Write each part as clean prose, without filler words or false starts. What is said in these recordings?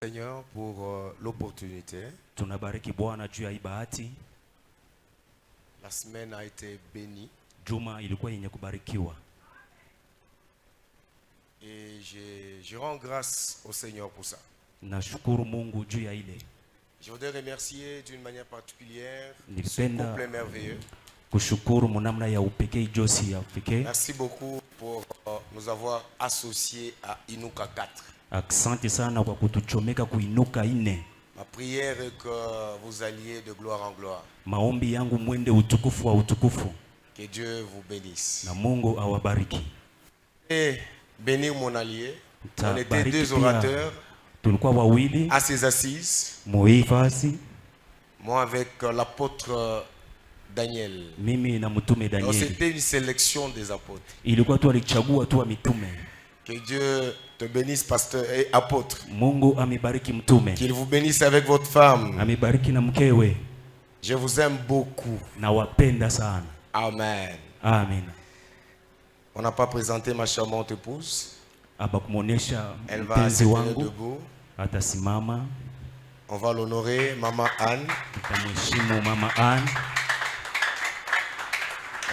Seigneur pour l'opportunité. Tunabariki Bwana juu ya hii bahati. La semaine a été bénie. Juma ilikuwa yenye kubarikiwa. Et je rends grâce au Seigneur pour ça. Nashukuru Mungu juu ya ile. Je voudrais remercier d'une manière particulière ce couple merveilleux. Kushukuru munamna ya upekee Josi ya upekee. Merci beaucoup pour nous avoir associés à Inuka 4. Asante sana kwa kutuchomeka kuinuka 4. Ma prière est que vous alliez de gloire en gloire. Maombi yangu mwende utukufu wa utukufu. Que Dieu vous bénisse. Na Mungu awabariki. Et bénir mon allié. On était 2 orateurs. Tulikuwa wawili à ses assises. Muhifasi. Moi avec l'apôtre Daniel. Mimi na mtume Daniel. C'était une sélection des apôtres. Ilikuwa tu alichagua tu mitume. Que Dieu te bénisse, pasteur et apôtre. Mungu amibariki mtume. Qu'il vous bénisse avec votre femme. Amibariki na mkewe. Je vous aime beaucoup. Na wapenda sana. Amen. Amen. On n'a pas présenté ma charmante épouse. Elle va se tenir debout. Atasimama. On va l'honorer, Maman Anne. Maman Anne.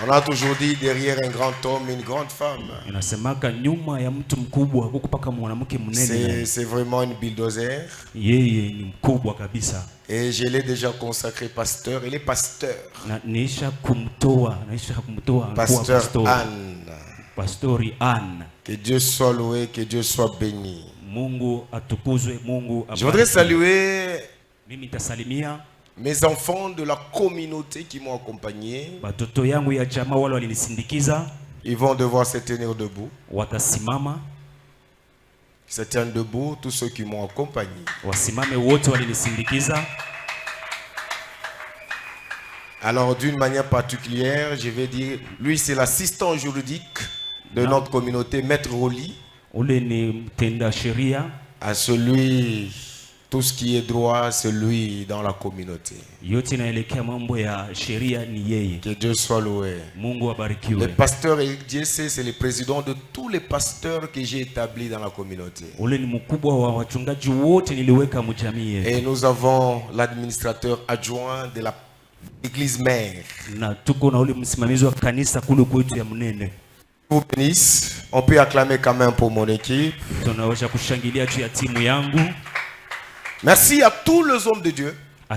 On a toujours dit derrière un grand homme, une grande femme. C'est vraiment une bulldozer. Et je l'ai déjà consacré pasteur. Il est pasteur. Pasteur Anne. Pastori Anne. Que Dieu soit loué, que Dieu soit béni. Je voudrais saluer mes enfants de la communauté qui m'ont accompagné. Ils vont devoir se tenir debout. Se tiennent debout, tous ceux qui m'ont accompagné. Alors d'une manière particulière, je vais dire, lui c'est l'assistant juridique de notre communauté, Maître Roli. À celui, tout ce qui est droit, c'est lui dans la communauté. Que Dieu soit loué. Le pasteur Eric Jesse, c'est le président de tous les pasteurs que j'ai établis dans la communauté. Et nous avons l'administrateur adjoint de l'église mère. Vous bénisse. On peut acclamer quand même pour mon équipe. Merci à tous les hommes de Dieu. Vous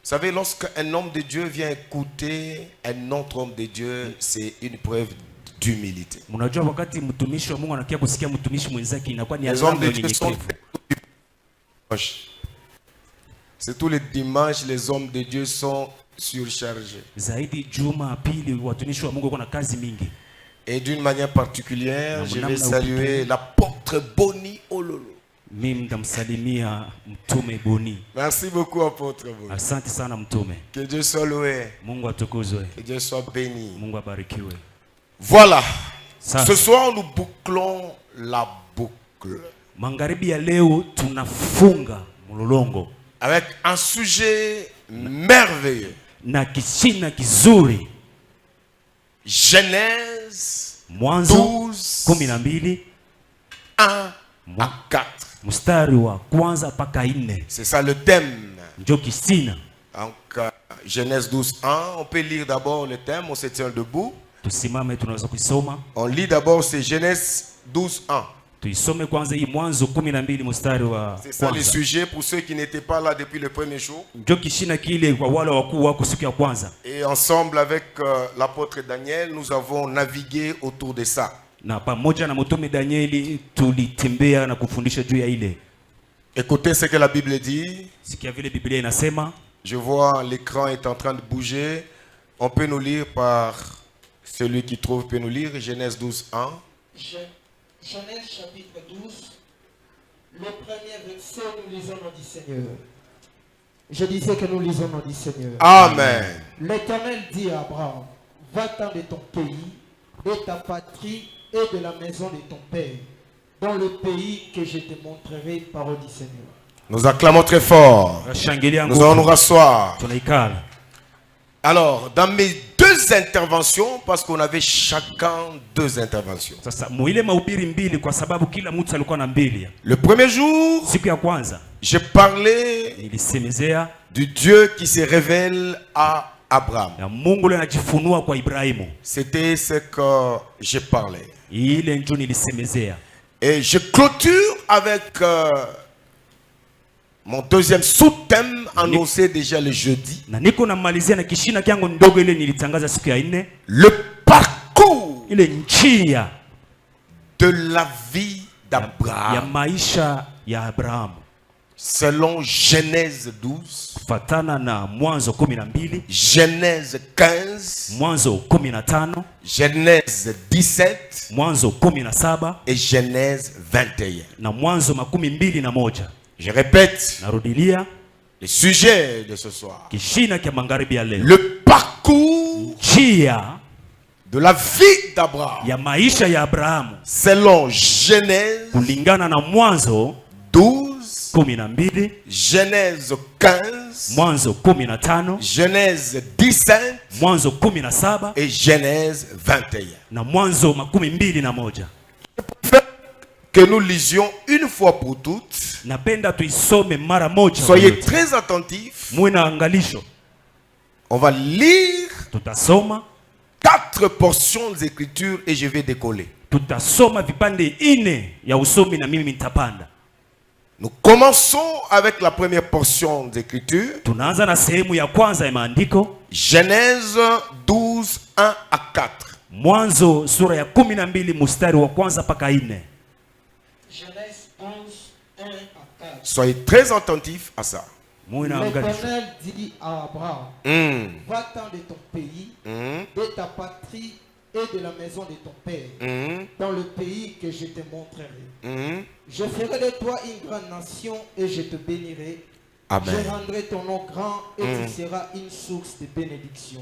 savez, lorsqu'un homme de Dieu vient écouter un autre homme de Dieu, c'est une preuve d'humilité. Les hommes de Dieu sont... C'est tous les dimanches, les hommes de Dieu sont surchargés. Et d'une manière particulière, je vais saluer l'apôtre Boni Ololo. Merci beaucoup, apôtre Boni. Que Dieu soit loué. Que Dieu soit béni. Voilà. Ce soir, nous bouclons la boucle. Avec un sujet merveilleux. Genèse 12, 1 à 4. C'est ça le thème. Donc, Genèse 12, 1. On peut lire d'abord le thème, on se tient debout. On lit d'abord, c'est Genèse 12, 1. C'est ça le sujet pour ceux qui n'étaient pas là depuis le premier jour. Et ensemble avec l'apôtre Daniel, nous avons navigué autour de ça. Écoutez ce que la Bible dit. Je vois l'écran est en train de bouger. On peut nous lire par celui qui trouve, peut nous lire Genèse 12, 1. Genèse chapitre 12, le premier verset, nous lisons nom du Seigneur. Je disais que nous lisons nom du Seigneur. Amen. L'Éternel dit à Abraham, va-t'en de ton pays, de ta patrie et de la maison de ton père, dans le pays que je te montrerai, parole du Seigneur. Nous acclamons très fort. Nous allons nous rasseoir. Alors, dans mes 2 2 interventions parce qu'on avait chacun 2 interventions. Le premier jour, j'ai parlé du Dieu qui se révèle à Abraham. C'était ce que j'ai parlé. Et je clôture avec mon deuxième sous-thème annoncé déjà le jeudi. Le parcours de la vie d'Abraham. Selon Genèse 12, Genèse 15, Genèse 17 et Genèse 21. Je répète le sujet de ce soir. Le parcours de la vie d'Abraham selon Genèse 12, Genèse 15, Genèse 17 et Genèse 21. Que nous lisions une fois pour toutes. Soyez très attentifs. On va lire 4 portions d'écriture et je vais décoller. Nous commençons avec la première portion d'écriture. Genèse 12, 1 à 4. Genèse 11, 1 à 4. Soyez très attentifs à ça. L'Éternel dit à Abraham, va-t'en de ton pays, de ta patrie et de la maison de ton père, dans le pays que je te montrerai. Je ferai de toi une grande nation et je te bénirai. Amen. Je rendrai ton nom grand et tu seras une source de bénédiction.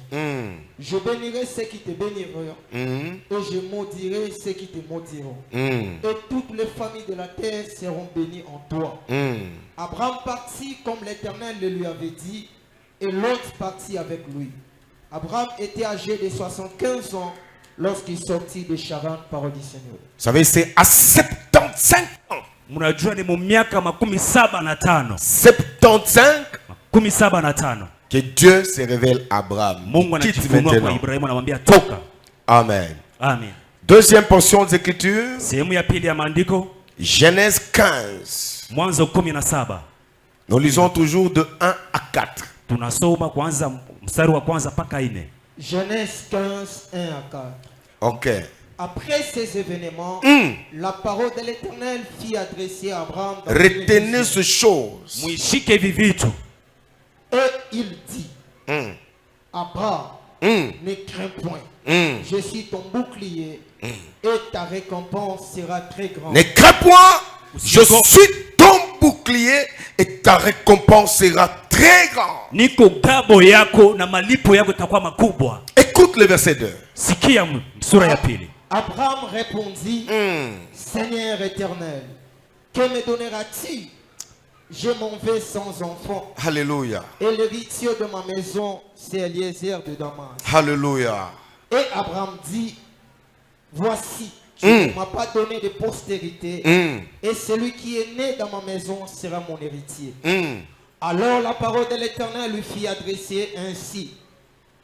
Je bénirai ceux qui te béniront et je maudirai ceux qui te maudiront. Et toutes les familles de la terre seront bénies en toi. Abraham partit comme l'Éternel le lui avait dit et l'autre partit avec lui. Abraham était âgé de 75 ans lorsqu'il sortit de Charan, parole du Seigneur. Vous savez, c'est à 75 ans. 75 que Dieu se révèle à Abraham. Amen. Deuxième portion d'écriture. Genèse 15. Nous lisons toujours de 1 à 4. Genèse 15, 1 à 4. Ok. Après ces événements, la parole de l'Éternel fit adresser à Abraham. Retenez ces choses. Et il dit, Abraham, ne crains point. Je suis ton bouclier et ta récompense sera très grande. Ne crains point. Je suis ton bouclier et ta récompense sera très grande. Écoute le verset 2. Abraham répondit, Seigneur éternel, que me donneras-tu? Je m'en vais sans enfant. Alléluia. Et l'héritier de ma maison, c'est Eliezer de Damas. Alléluia. Et Abraham dit, voici, tu ne m'as pas donné de postérité, et celui qui est né dans ma maison sera mon héritier. Alors la parole de l'Éternel lui fit adresser ainsi.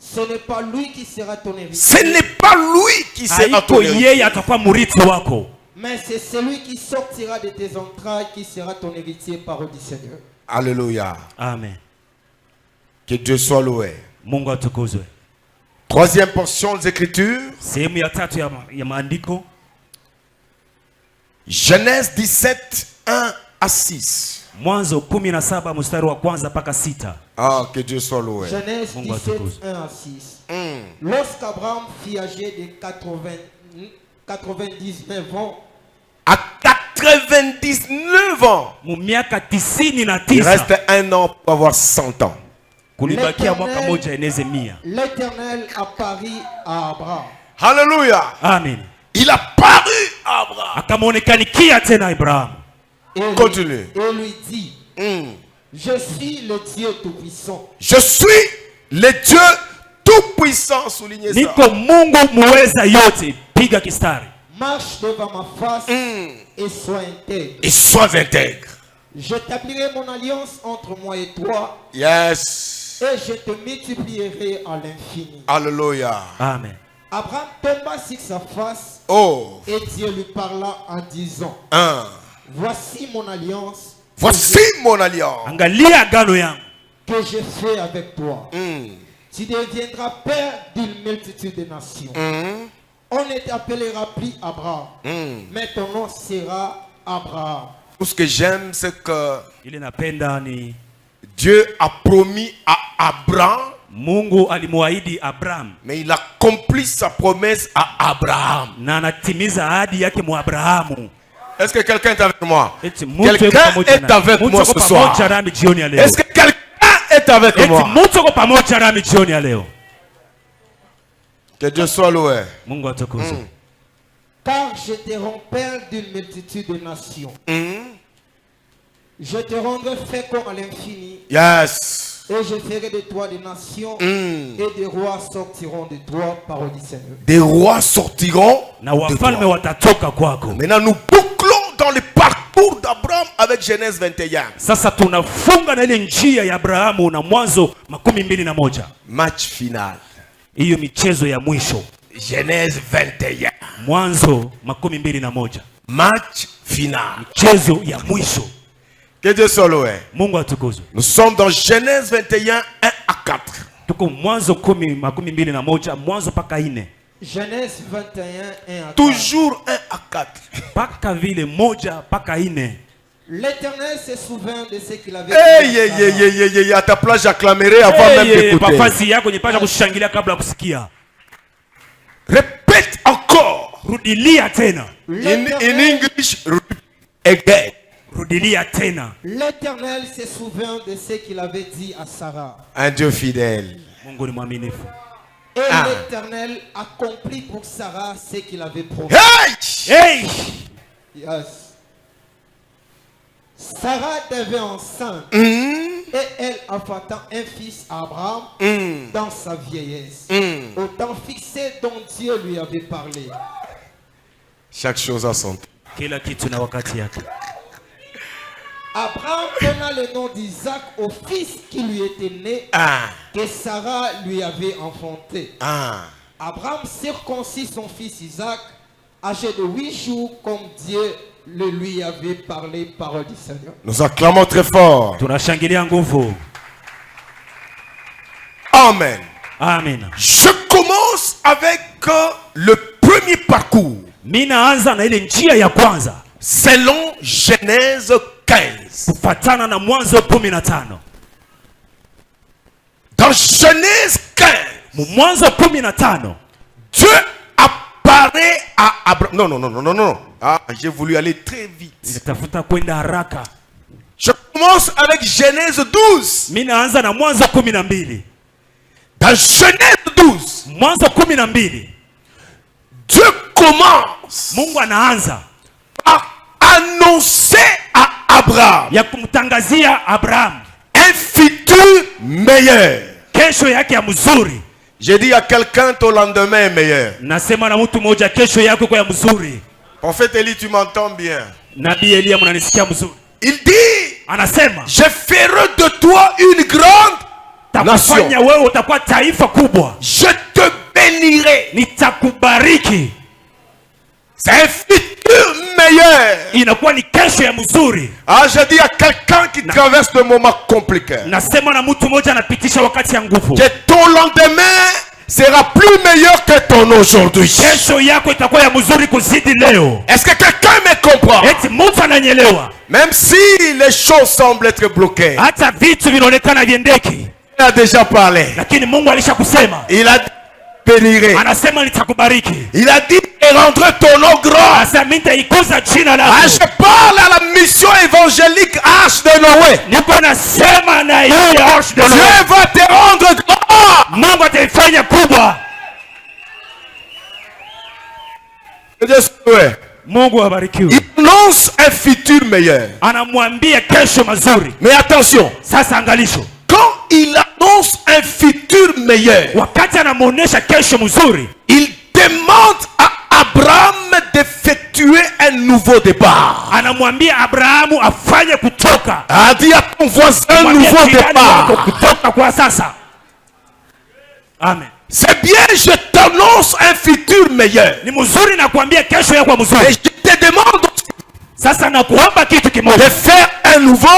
Ce n'est pas lui qui sera ton héritier. Ce n'est pas lui qui sera ton héritier. Mais c'est celui qui sortira de tes entrailles qui sera ton héritier, parole du Seigneur. Alléluia. Amen. Que Dieu soit loué. Troisième portion des Écritures. Genèse 17, 1 à 6. Ah, que Dieu soit loué. Genèse 17, 1 à 6. Lorsqu'Abraham fut âgé de 99 ans, à 99 ans, il reste un an pour avoir 100 ans. L'Éternel apparut à Abraham. Alléluia. Amen. Il apparut à Abraham. Continue. Et lui dit, je suis le Dieu Tout-Puissant. Je suis le Dieu tout puissant, soulignez ça. Niko Mungu muweza yote. Piga kistari. Marche devant ma face et sois intègre. Et sois intègre. J'établirai mon alliance entre moi et toi. Yes. Et je te multiplierai à l'infini. Alléluia. Amen. Abraham tomba sur sa face. Oh. Et Dieu lui parla en disant, voici mon alliance. Voici mon alliance. Angalia agano yangu Que j'ai fait avec toi. Tu deviendras père d'une multitude de nations. On ne t'appellera plus Abraham, mais ton nom sera Abraham. Tout ce que j'aime, c'est que Dieu a promis à Abraham, Mungu alimuahidi Abraham, mais il accomplit sa promesse à Abraham. Na anatimiza ahadi yake mu Abrahamu. Est-ce que quelqu'un est avec moi? Quelqu'un est avec moi ce soir. Est-ce que quelqu'un est avec moi? Que Dieu soit loué. Car je te rends père d'une multitude de nations. Je te rendrai fécond à l'infini. Yes. Et je ferai de toi des nations. Et des rois sortiront de toi, parole du Seigneur. Des rois sortiront de toi. Maintenant nous bouclons dans le parcours d'Abraham avec Genèse 21. Sasa tunafunga na ile njia ya Abrahamu na Mwanzo 21. Match final. Hiyo michezo ya mwisho. Genèse 21. Mwanzo 21. Match final. Michezo ya mwisho. Que Dieu soit loué. Mungu atukuzwe. Nous sommes dans Genèse 21, 1 à 4. Tuko Mwanzo 21, Mwanzo paka 4. Genèse 21, 1 à 4. Toujours 1 à 4. Paka vile moja paka 4. L'Éternel se souvint de ce qu'il avait dit. À ta place j'acclamerai avant même d'écouter. Répète encore. Rudilia tena. In English, again. Rudilia tena. L'Éternel se souvint de ce qu'il avait dit à Sarah. Un Dieu fidèle. Mungu ni mwaminifu. Et l'Éternel accomplit pour Sarah ce qu'il avait promis. Hey! Yes. Sarah devait enceinte. Et elle enfanta un fils à Abraham dans sa vieillesse. Au temps fixé dont Dieu lui avait parlé. Chaque chose a son temps. Kila kitu na wakati yake. Abraham donna le nom d'Isaac au fils qui lui était né, que Sarah lui avait enfanté. Abraham circoncit son fils Isaac, âgé de 8 jours, comme Dieu le lui avait parlé, parole du Seigneur. Nous acclamons très fort. Tunashangilia nguvu. Amen. Amen. Je commence avec le premier parcours. Minaanza na ile njia ya kwanza. Selon Genèse 15. Kufatana na Mwanzo 15. Dans Genèse 15. Mwanzo 15. Dieu apparaît à Abraham. Non. J'ai voulu aller très vite. Nitafuta kwenda haraka. Je commence avec Genèse 12. Minaanza na Mwanzo 12. Dans Genèse 12. Mwanzo 12. Dieu commence. Mungu anaanza à annoncer à Abraham. Ya kumtangazia Abraham Un futur meilleur. Kesho yake ya mzuri. J'ai dit à quelqu'un ton lendemain est meilleur. Nasema na mtu mmoja kesho yako kwa ya mzuri. Prophète Élie, tu m'entends bien? Nabii Elia mnanisikia mzuri? Il dit, anasema, je ferai de toi une grande nation. Wewe utakuwa taifa kubwa. Je te bénirai. Nitakubariki. C'est un futur meilleur. Inakuwa ni kesho ya mzuri. Je dis à quelqu'un qui traverse des moments compliqués. Nasema na mtu mmoja anapitisha wakati ya nguvu. Que ton lendemain sera plus meilleur que ton aujourd'hui. Kesho yako itakuwa ya mzuri kuzidi leo. Est-ce que quelqu'un me comprend? Eti mtu ananielewa? Même si les choses semblent être bloquées. Hata vitu vinaonekana viendeki. Il a déjà parlé. Lakini Mungu alishakusema. Il a dit bénirai. Anasema nitakubariki. Il a dit et rendrai ton nom grand. Asamita ikuza jina lako. Je parle à la mission évangélique Arche de Noé. Niko nasema na hiyo Arche de Noé. Dieu va te rendre grand. Mungu ataifanya kubwa. Mungu abarikiwe. Il annonce un futur meilleur. Anamwambia kesho mazuri. Mais attention. Sasa angalisho. Quand il annonce un futur meilleur, wakati anamuonesha kesho mzuri, il demande à Abraham d'effectuer un nouveau départ. Anamwambia Abrahamu afanye kutoka. A dit à ton voisin un nouveau départ. Kutoka kwa sasa. Amen. C'est bien, je t'annonce un futur meilleur. Ni mzuri na kuambia kesho yako mzuri. Et je te demande sasa na kuomba kitu kimoja, de faire un nouveau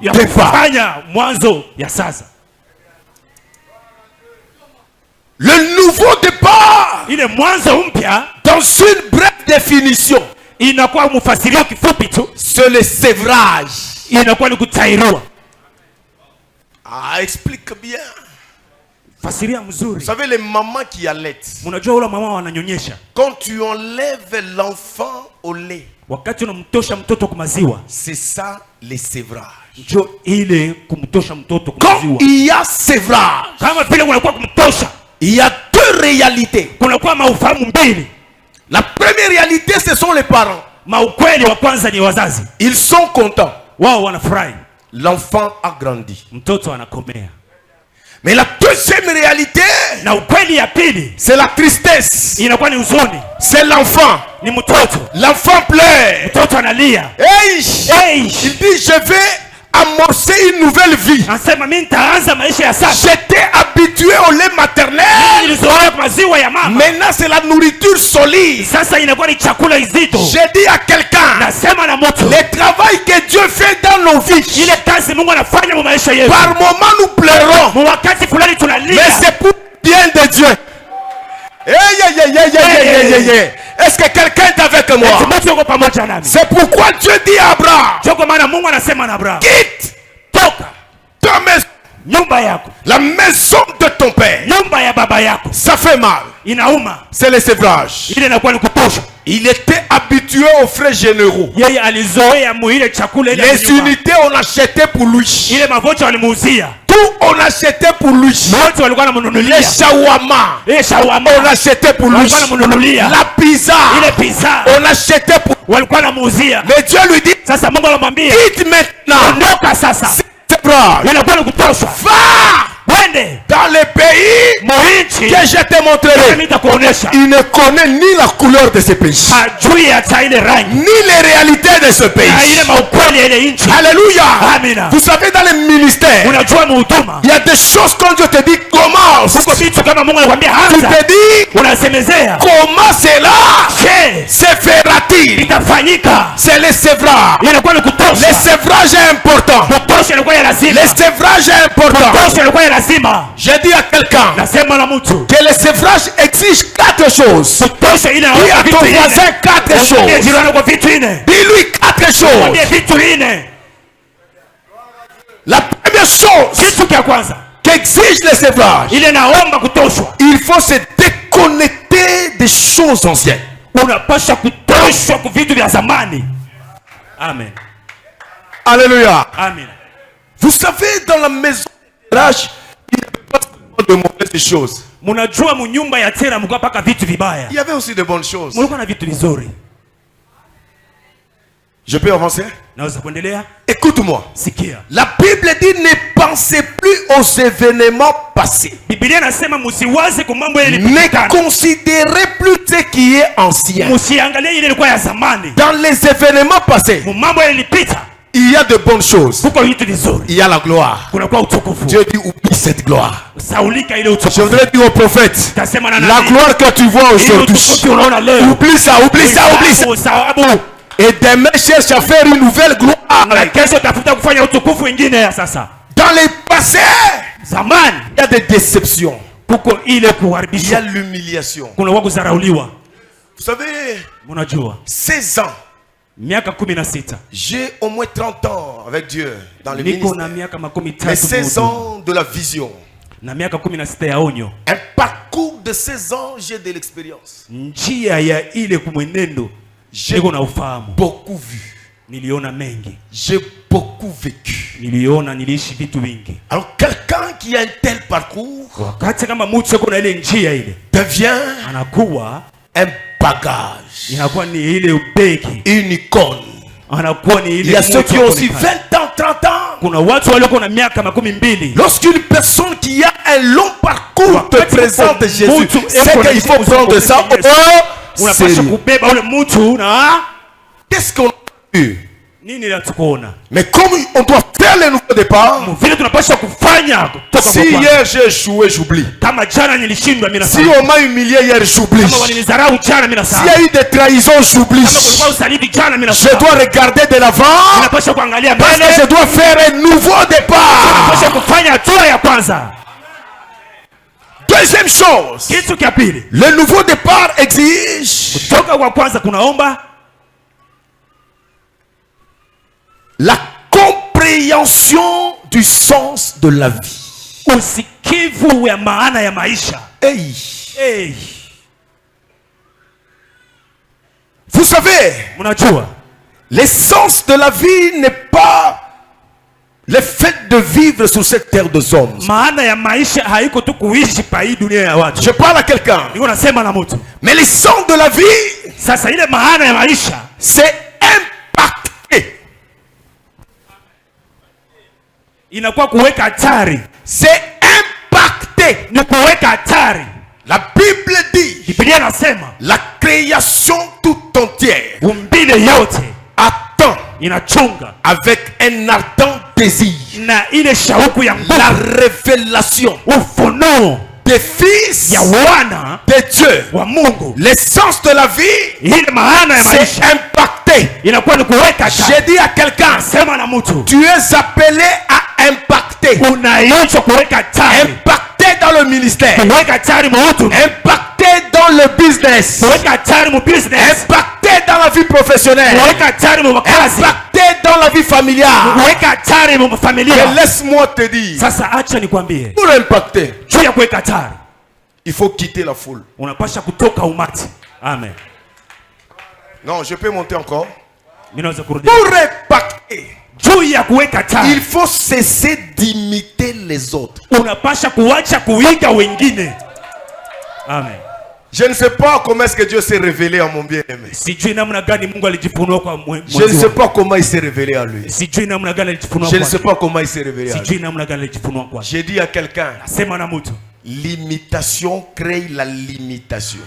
départ. Kufanya mwanzo ya sasa. Le nouveau départ, ile mwanzo mpya, dans une brève définition, inakuwa mfasirio kifupi tu, c'est le sévrage. Inakuwa ni kutairua. Ah, explique bien. Fasiria mzuri. Vous savez les mamans qui allaitent. Mnajua wale mama wananyonyesha. Quand tu enlèves l'enfant au lait, wakati unamtosha mtoto kwa maziwa, c'est ça les sévrages. Ndio ile kumtosha mtoto kwa maziwa. Quand il y a sévrage, kama vile unakuwa kumtosha, il y a deux réalités. Kunakuwa maufahamu mbili. La première réalité, ce sont les parents. Maukweli wa kwanza ni wazazi. Ils sont contents. Wao wanafurahi. L'enfant a grandi. Mtoto anakomea. Mais la deuxième réalité, na ukweli ya pili, c'est la tristesse. Inakuwa ni huzuni. C'est l'enfant. Ni mtoto. L'enfant pleure. Mtoto analia. Hey! Il dit je vais amorcer une nouvelle vie. Anasema mimi nitaanza maisha ya sasa. J'étais habitué au lait maternel. Nilizoea maziwa ya mama. Maintenant c'est la nourriture solide. Sasa inakuwa ni chakula nzito. J'ai dit à quelqu'un, nasema na mtu, le travail que Dieu fait dans nos vies, ile kazi Mungu anafanya mu maisha yetu, par moment nous pleurons, mu wakati fulani tunalia, mais c'est pour le bien de Dieu. Est-ce que quelqu'un est avec moi? C'est pourquoi Dieu dit à Abraham, quitte ta maison, la maison de ton père. Ça fait mal. C'est le sévrage. Il était habitué aux frais généraux. Les unités on achetait pour lui. Tout on achetait pour lui. Les shawarma on achetait pour lui. La pizza on achetait pour lui. Mais Dieu lui dit, quitte maintenant. Va dans les pays que je te montrerai. Il ne connaît ni la couleur de ce pays, ni les réalités de ce pays. Alléluia. Vous savez, dans les ministères, il y a des choses quand Dieu te dit commence, tu te dis comment cela se fera-t-il. C'est le sévrage. Le sévrage est important. Le sévrage est important. J'ai dit à quelqu'un que le sévrage exige 4 choses. Dis à ton voisin 4 choses. Dis-lui 4 choses. La première chose qu'exige le sévrage, il faut se déconnecter des choses anciennes. Amen. Alléluia. Amen. Vous savez, dans la maison de sévrage, il n'y avait pas seulement de mauvaises choses. Il y avait aussi de bonnes choses. Je peux avancer? Écoute-moi. La Bible dit ne pensez plus aux événements passés. Ne considérez plus ce qui est ancien. Dans les événements passés, il y a de bonnes choses. Il y a la gloire. Dieu dit oublie cette gloire. Je voudrais dire au prophète, la gloire que tu vois aujourd'hui, oublie ça, oublie ça, oublie ça. Et demain cherche à faire une nouvelle gloire. Dans les passés, il y a des déceptions. Il y a l'humiliation. Vous savez, 16 ans. J'ai au moins 30 ans avec Dieu dans le ministère. Mais 16 ans de la vision. Un parcours de 16 ans, j'ai de l'expérience. J'ai beaucoup vu. J'ai beaucoup vécu. Alors quelqu'un qui a un tel parcours devient un bagage, une icône. Il y a ceux qui ont aussi 20 ans, 30 ans. kuna watu walioko na miaka 12. Lorsqu'une personne qui a un long parcours te présente Jésus, c'est qu'il faut prendre ça au sérieux. Qu'est-ce qu'on a vu? Mais comme on doit faire le nouveau départ, si hier j'ai échoué, j'oublie. Si on m'a humilié hier, j'oublie. S'il y a eu des trahisons, j'oublie. Je dois regarder de l'avant parce que je dois faire un nouveau départ. Deuxième chose, le nouveau départ exige la compréhension du sens de la vie. Hey. Vous savez, l'essence de la vie n'est pas le fait de vivre sur cette terre de hommes. Je parle à quelqu'un. Mais l'essence de la vie, c'est c'est impacté. La Bible dit la création tout entière attend avec un ardent désir la révélation des fils de Dieu. L'essence de la vie, c'est impacté. J'ai dit à quelqu'un, tu es appelé à impacter. Impacté dans le ministère, impacté dans le business, impacté dans la vie professionnelle, impacté dans la vie familiale. Mais laisse-moi te dire, pour impacter, il faut quitter la foule. Amen. Non, je peux monter encore. Pour impacter, il faut cesser d'imiter les autres. Amen. Je ne sais pas comment est-ce que Dieu s'est révélé à mon bien-aimé. Je ne sais pas comment il s'est révélé à lui. Je ne sais pas comment il s'est révélé à lui. J'ai dit à quelqu'un, l'imitation crée la limitation.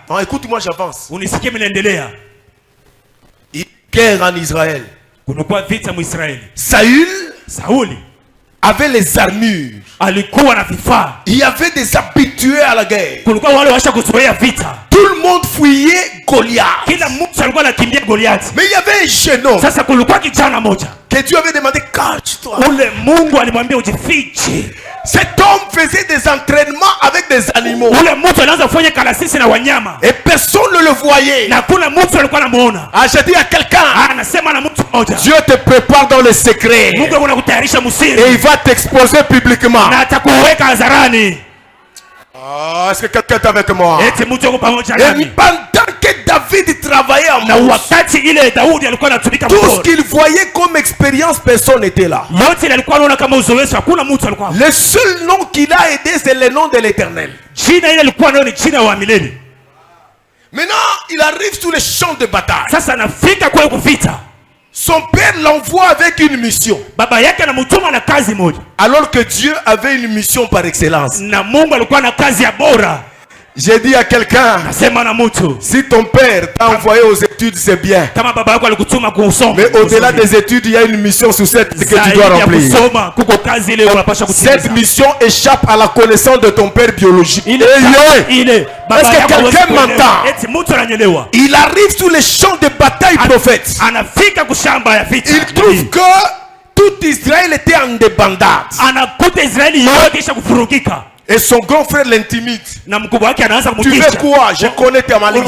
Non, écoute-moi, j'avance. Guerre en Israël. Saül avait les armures. Il y avait des habitués à la guerre. Tout le monde fuyait Goliath. Mais il y avait un jeune homme que Dieu avait demandé, cache-toi. Cet homme faisait des entraînements avec des animaux. Et personne ne le voyait. Ah, j'ai dit à quelqu'un, Dieu te prépare dans le secret. Et il va t'exposer publiquement. Ah, est-ce que quelqu'un est avec moi? Et pendant que David travaillait en mousse, tout ce qu'il voyait comme expérience, personne n'était là. Le seul nom qu'il a aidé, c'est le nom de l'Éternel. Maintenant, il arrive sur le champ de bataille. Son père l'envoie avec une mission. Alors que Dieu avait une mission par excellence. J'ai dit à quelqu'un, si ton père t'a envoyé aux études, c'est bien. Mais au-delà des études, il y a une mission sur cette que tu dois remplir. Cette mission échappe à la connaissance de ton père biologique. Est-ce que quelqu'un m'entend? Il arrive sur les champs de bataille, prophète. Il trouve que tout Israël était en débandade. Et son grand frère l'intimide. Tu fais quoi? Je connais ta malice.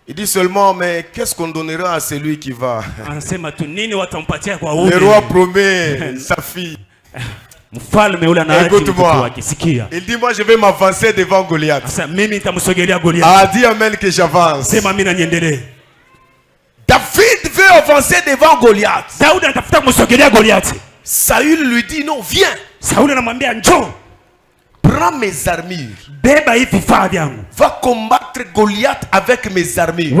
Il dit seulement, mais qu'est-ce qu'on donnera à celui qui va? Le roi promet sa fille. Écoute-moi. Il dit, moi je vais m'avancer devant Goliath. Ah, dis amen que j'avance. David veut avancer devant Goliath. Saül lui dit, non, viens. Prends mes armures. Va combattre battre Goliath avec mes armées.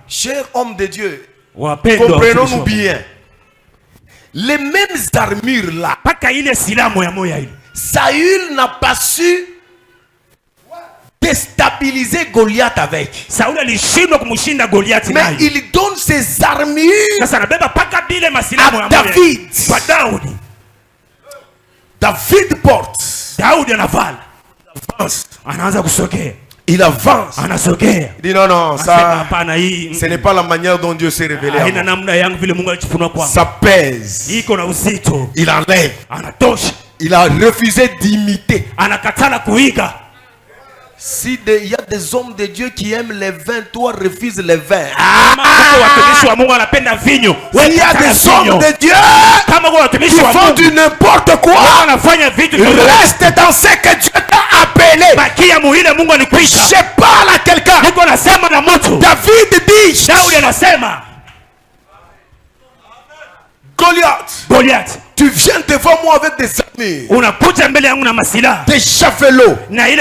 Chers hommes de Dieu, comprenons-nous bien. Les mêmes armures là, Saül n'a pas su déstabiliser Goliath avec. Mais il donne ses armures à David. David porte. Il avance. Il dit non, ça, ce n'est pas la manière dont Dieu s'est révélé. Ça pèse. Il enlève. Il a refusé d'imiter. Si il y a des hommes de Dieu qui aiment les vins, toi refuses les vins. S'il y a des hommes de Dieu qui font du n'importe quoi, reste dans ce que Dieu t'a appelé. Je parle à quelqu'un. David dit, Goliath, tu viens devant moi avec des armures, des javelots, mais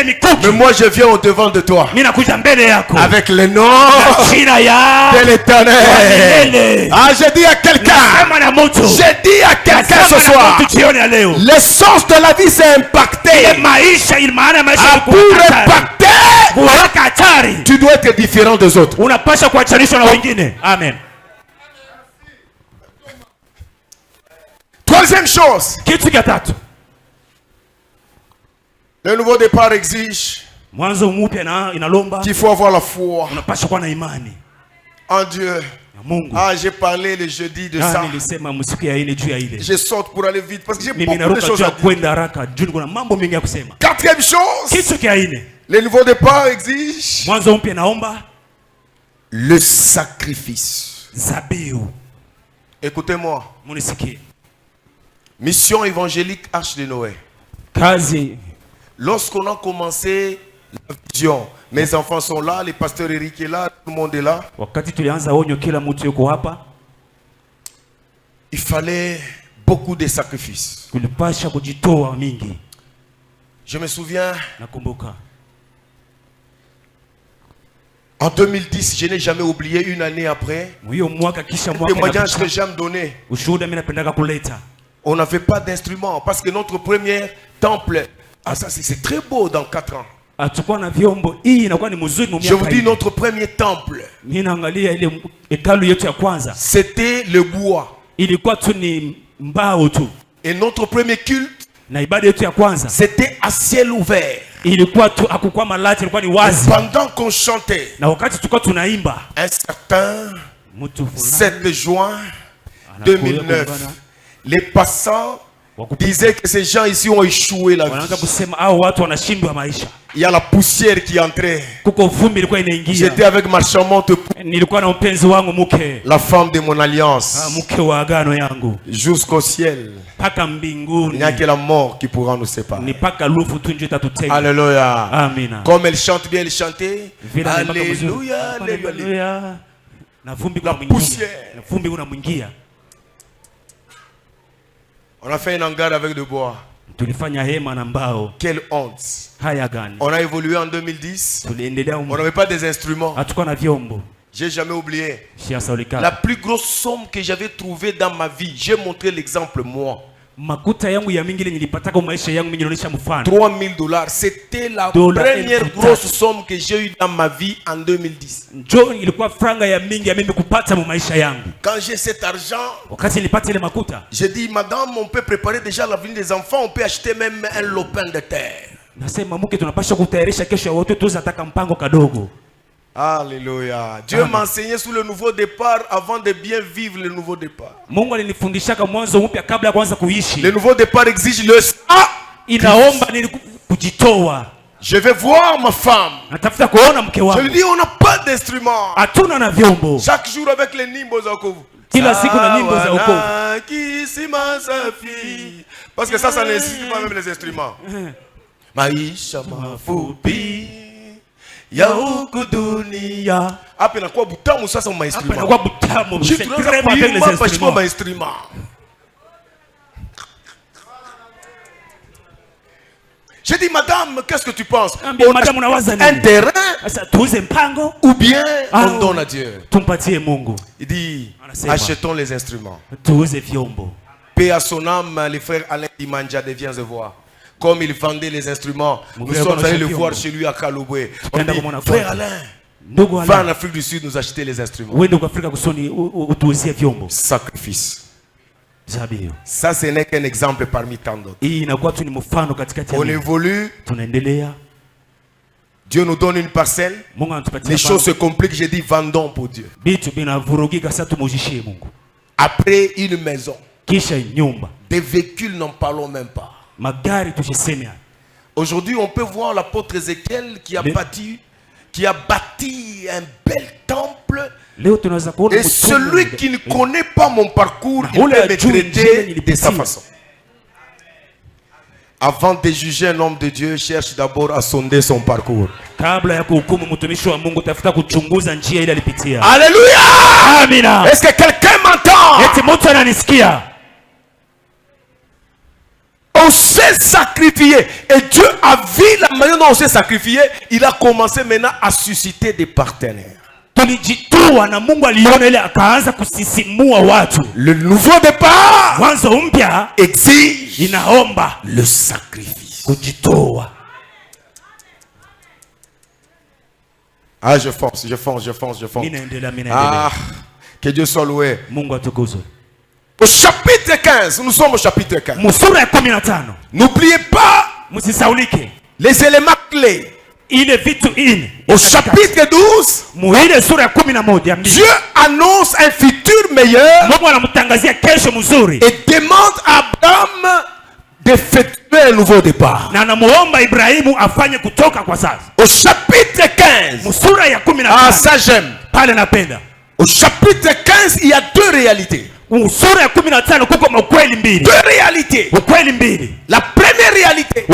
moi je viens au devant de toi avec le nom de l'Éternel. Ah, je dis à quelqu'un ce soir, l'essence de la vie s'est impactée. Pour impacter, tu dois être différent des autres. Amen. Troisième chose, le nouveau départ exige qu'il faut avoir la foi en Dieu. Ah, j'ai parlé le jeudi de ça. Je saute pour aller vite parce que j'ai beaucoup de choses à dire. Quatrième chose, le nouveau départ exige le sacrifice. Écoutez-moi. Mission évangélique Arche de Noé. Lorsqu'on a commencé la vision, mes enfants sont là, les pasteurs Eric est là, tout le monde est là. Il fallait beaucoup de sacrifices. Je me souviens, en 2010, je n'ai jamais oublié, une année après, le témoignage que j'aime donner. On n'avait pas d'instrument parce que notre premier temple, ça c'est très beau dans 4 ans. Je vous dis notre premier temple, c'était le bois. Et notre premier culte, c'était à ciel ouvert. Pendant qu'on chantait, un certain 7 juin 2009, les passants disaient que ces gens ici ont échoué la vie. Il y a la poussière qui entrait. J'étais avec ma charmante la femme de mon alliance, jusqu'au ciel. Il n'y a que la mort qui pourra nous séparer. Alléluia. Comme elle chante bien, elle chantait. Alléluia, alléluia. La poussière. On a fait un hangar avec de bois. Quelle honte. On a évolué en 2010. On n'avait pas des instruments. J'ai jamais oublié. La plus grosse somme que j'avais trouvée dans ma vie, j'ai montré l'exemple moi. $3,000. C'était la première grosse somme que j'ai eue dans ma vie en 2010. Quand j'ai cet argent, j'ai dit, madame, on peut préparer déjà l'avenir des enfants, on peut acheter même un lopin de terre. Alléluia. Dieu m'a enseigné sur le nouveau départ avant de bien vivre le nouveau départ. Le nouveau départ exige le sang. Je vais voir ma femme. Je lui dis, on n'a pas d'instrument. Chaque jour avec les nimbos à Kovu. Parce que ça nécessite pas même les instruments. Maïcha mafupi ya huku dunia. Ape na kwa butamu sasa ma instrument. Je tunaanza kuimba pachiko ma instrument. J'ai dit, madame, qu'est-ce que tu penses? On achète un terrain ou bien on donne à Dieu? Il dit, achetons les instruments. Paix à son âme, les frères Alain Dimanja viens de voir. Comme il vendait les instruments, nous sommes allés le voir chez lui à Kalobwe. On dit, frère Alain, va en Afrique du Sud nous acheter les instruments. Sacrifice. Ça, ce n'est qu'un exemple parmi tant d'autres. On évolue. Dieu nous donne une parcelle. Les choses se compliquent. J'ai dit vendons pour Dieu. Après une maison. Des véhicules, n'en parlons même pas. Aujourd'hui, on peut voir l'apôtre Ézéchiel qui a bâti un bel temple. Et celui qui ne connaît pas mon parcours, il peut me traiter de sa façon. Avant de juger un homme de Dieu, cherche d'abord à sonder son parcours. Alléluia! Est-ce que quelqu'un m'entend? On s'est sacrifié. Et Dieu a vu la manière dont on s'est sacrifié. Il a commencé maintenant à susciter des partenaires. Le nouveau départ exige le sacrifice. Ah, je fonce. Ah, que Dieu soit loué. Au chapitre 15, nous sommes au chapitre 15. N'oubliez pas les éléments clés. Au chapitre 12, Dieu annonce un futur meilleur et demande à Abraham d'effectuer un nouveau départ. Au chapitre 15, ah, ça j'aime. Au chapitre 15, il y a deux réalités. Deux réalités. La première réalité,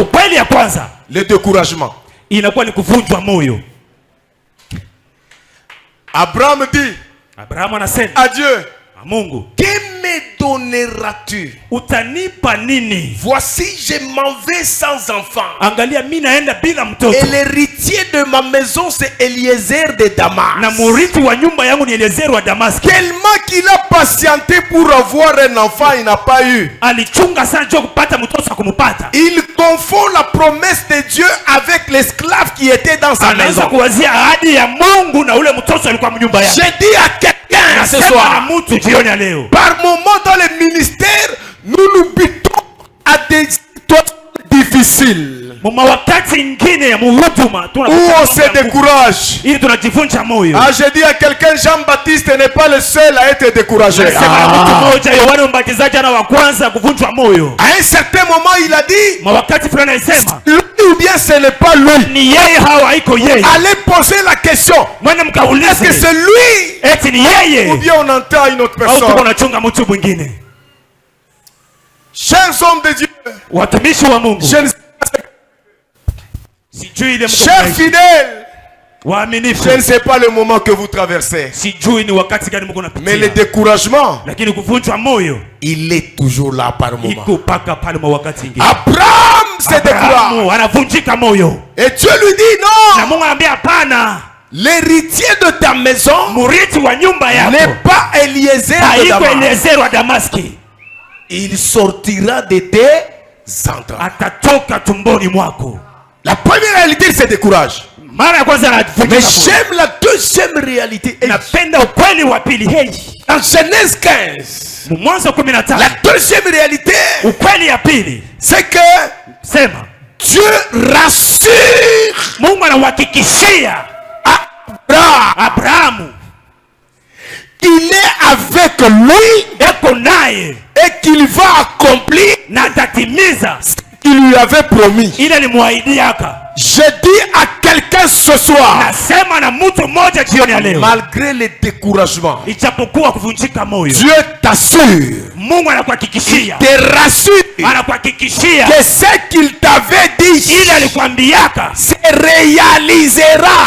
le découragement. Abraham dit à Dieu, que me donneras-tu? Voici, je m'en vais sans enfant. Et l'héritier de ma maison, c'est Eliezer de Damas. Tellement qu'il a patienté pour avoir un enfant, il n'a pas eu. Il confond la promesse de Dieu avec l'esclave qui était dans sa maison. J'ai dit à quelqu'un ce soir, par moment dans le ministère, nous nous butons à des situations difficiles. Où on se décourage. Ah, j'ai dit à quelqu'un, Jean-Baptiste n'est pas le seul à être découragé. À un certain moment, il a dit, lui ou bien ce n'est pas lui. Allez poser la question, est-ce que c'est lui ou bien on entend une autre personne? Chers hommes de Dieu, je ne sais pas. Chers fidèles, je ne sais pas le moment que vous traversez, mais le découragement, il est toujours là par moment. Abraham se décourage et Dieu lui dit non, l'héritier de ta maison n'est pas Eliezer de Damas. Il sortira de tes entrailles. La première réalité, il se décourage. Mais j'aime la deuxième réalité. En Genèse 15, la deuxième réalité, c'est que Dieu rassure Abraham qu'il est avec lui et qu'il va accomplir ce qu'il lui avait promis. Je dis à quelqu'un ce soir, malgré les découragements, Dieu t'assure, il te rassure que ce qu'il t'avait dit se réalisera.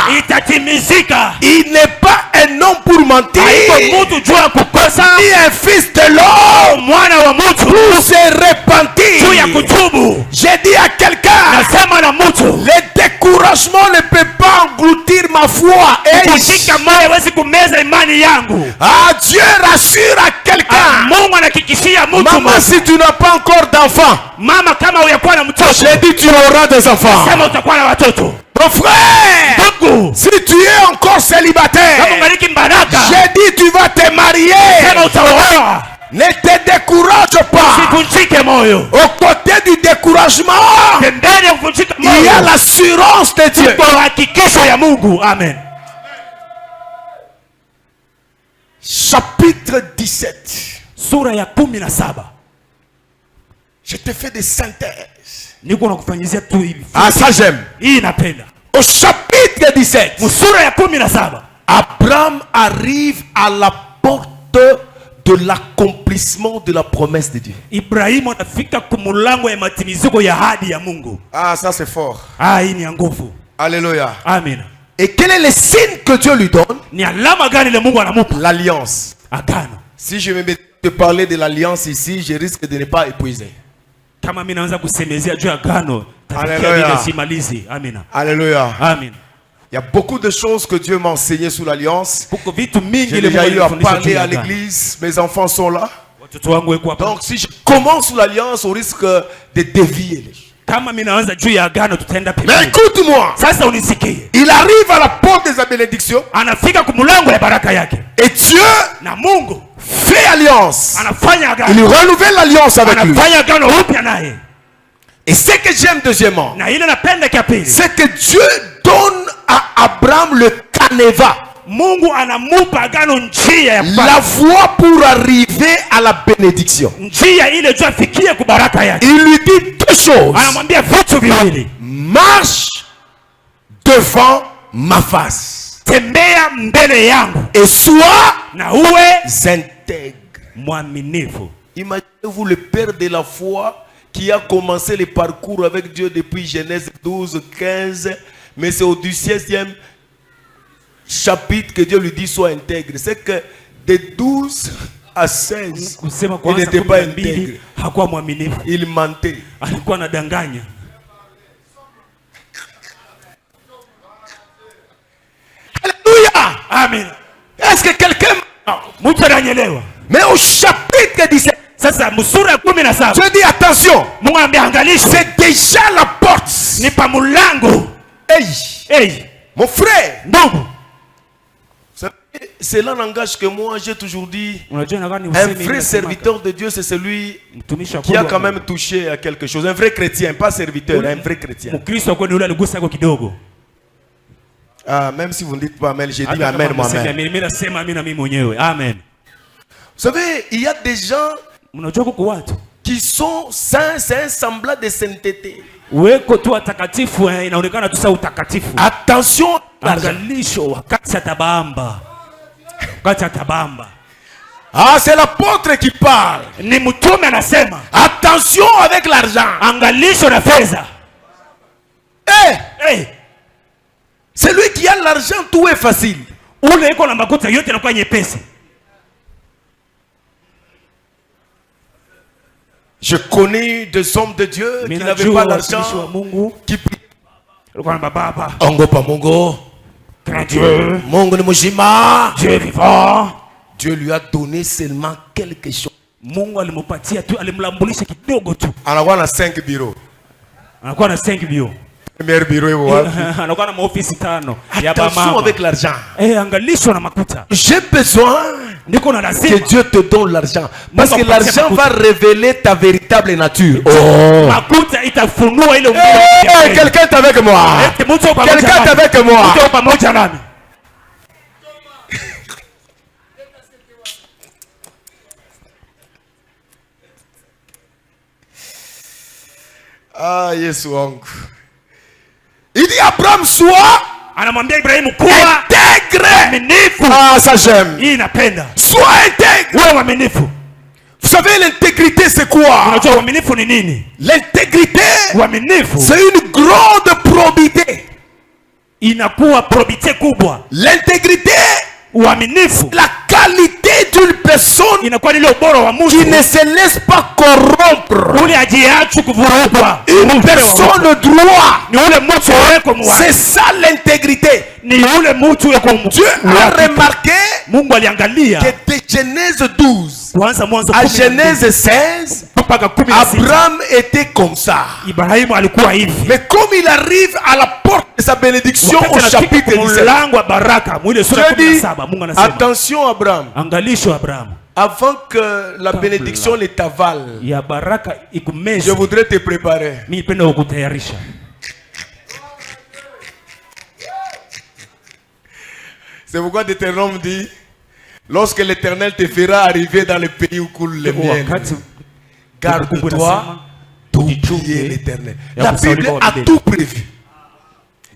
Il n'est pas un homme pour mentir, ni un fils de l'homme pour se repentir. J'ai dit à quelqu'un, ma foi. Kuvunjika moyo hawezi kumeza imani yangu. Ah, Dieu rassure à quelqu'un. Mungu anahakikishia mtu. Maman, si tu n'as pas encore d'enfant, mama kama hujakuwa na mtoto, j'ai dit tu auras des enfants. sema utakuwa na watoto. Mon frère, si tu es encore célibataire, j'ai dit tu vas te marier. Ne te décourage pas. Au côté du découragement, il y a l'assurance de Dieu. Amen. Chapitre 17. Sura ya 17. Je te fais des synthèses. Ah, ça j'aime. Au chapitre 17, Abraham arrive à la porte de l'accomplissement de la promesse de Dieu. Ah, ça c'est fort. Alléluia. Amen. Et quel est le signe que Dieu lui donne? L'alliance. Si je vais te parler de l'alliance ici, je risque de ne pas épuiser. Alléluia. Alléluia. Amen. Il y a beaucoup de choses que Dieu m'a enseigné sous l'alliance. J'ai déjà eu à parler à l'église. Mes enfants sont là. Donc si je commence sous l'alliance, on risque de dévier les choses. Mais écoute-moi. Il arrive à la porte de sa bénédiction. Et Dieu fait alliance. Il renouvelle l'alliance avec lui. Et ce que j'aime deuxièmement, c'est que Dieu donne à Abraham le canevas, la voie pour arriver à la bénédiction. Il lui dit deux choses. Marche devant ma face et sois intègre. Imaginez-vous le père de la foi qui a commencé le parcours avec Dieu depuis Genèse 12, 15, mais c'est au 17e chapitre que Dieu lui dit sois intègre. C'est que de 12 à 16, il n'était pas intègre. Il mentait. Alléluia. Amen. Est-ce que quelqu'un... Mais au chapitre 17, je dis attention, c'est déjà la porte. Hey, mon frère, cela n'engage que moi. J'ai toujours dit, un vrai serviteur de Dieu, c'est celui qui a quand même touché à quelque chose. Un vrai chrétien, pas serviteur, un vrai chrétien. Ah, même si vous ne dites pas amen, j'ai dit amen moi-même. Amen. Vous savez, il y a des gens qui sont saints, c'est un semblant de sainteté. Attention, ah, c'est l'apôtre qui parle. Attention avec l'argent. Hey. Celui qui a l'argent, tout est facile. Je connais des hommes de Dieu qui n'avaient pas l'argent, qui prient. Dieu vivant. Dieu lui a donné seulement quelque chose. On a 5 bureaux. Premier bureau. Attention avec l'argent. J'ai besoin que Dieu te donne l'argent. Parce que l'argent va révéler ta véritable nature. Oh. Quelqu'un est avec moi. Quelqu'un est avec moi. Ah, Yesu wangu. Il dit Abraham soit intègre. Ah, ça j'aime. Sois intègre. Vous savez l'intégrité c'est quoi? L'intégrité c'est une grande probité. L'intégrité la qualité d'une personne qui ne se laisse pas corrompre. Une personne de droit. C'est ça l'intégrité. Dieu a remarqué que de Genèse 12 à Genèse 16, Abraham était comme ça. Mais comme il arrive à la porte de sa bénédiction au chapitre 17, Dieu dit, attention Abraham, avant que la bénédiction ne t'avale, je voudrais te préparer. C'est pourquoi Deutéronome dit, lorsque l'Éternel te fera arriver dans le pays où coule le miel, garde-toi d'oublier l'Éternel. La Bible a tout prévu.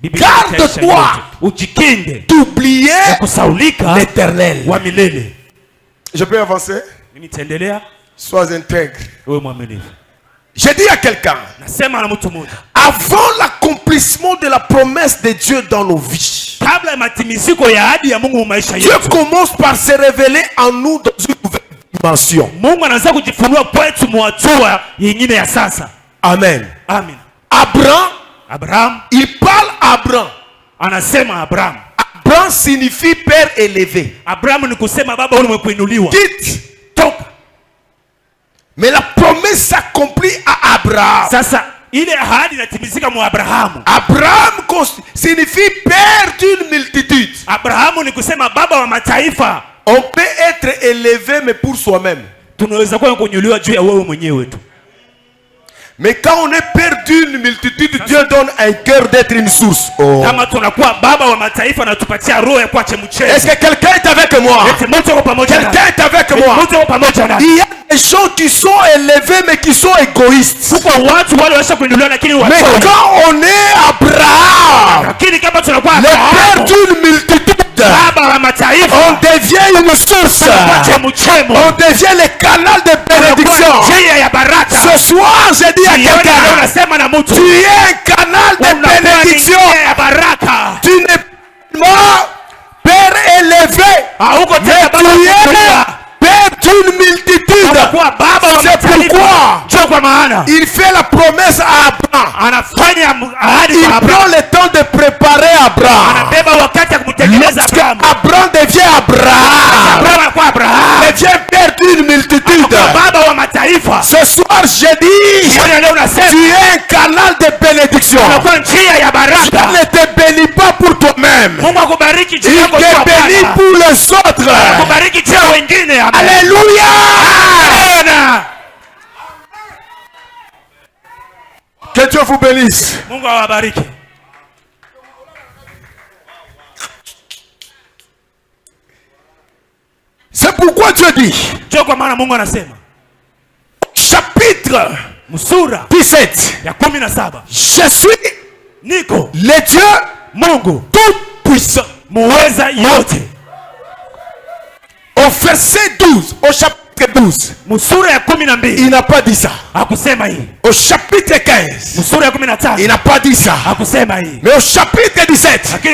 Garde-toi d'oublier l'Éternel. Je peux avancer? Sois intègre. J'ai dit à quelqu'un, avant l'accomplissement de la promesse de Dieu dans nos vies, Dieu commence par se révéler en nous dans une nouvelle dimension. Amen. Abraham, il parle à Abraham. Abraham signifie père élevé. Quitte. Mais la promesse s'accomplit à Abraham. Abraham signifie père d'une multitude. On peut être élevé mais pour soi-même. Mais quand on est père d'une multitude, Dieu donne un cœur d'être une source. Oh. Est-ce que quelqu'un est avec moi? Quelqu'un est avec moi? Il y a des gens qui sont élevés mais qui sont égoïstes. Mais quand on est Abraham, le père d'une multitude, on devient une source. On devient le canal de bénédiction. Ce soir, j'ai dit à quelqu'un, tu es un canal de bénédiction. Tu n'es pas père élevé, mais tu es père d'une multitude. C'est pourquoi il fait la promesse à Abraham. Il prend le temps de préparer Abraham. Lorsque Abraham devient Abraham, devient père d'une multitude. Ce soir, j'ai dit, tu es un canal de bénédiction. Dieu ne te bénit pas pour toi-même. Il te bénit pour les autres. Alléluia. Que Dieu vous bénisse. C'est pourquoi Dieu dit, chapitre 17, je suis le Dieu tout puissant. Au verset 12, au chapitre 12, il n'a pas dit ça. Au chapitre 15, il n'a pas dit ça. Mais au chapitre 17, je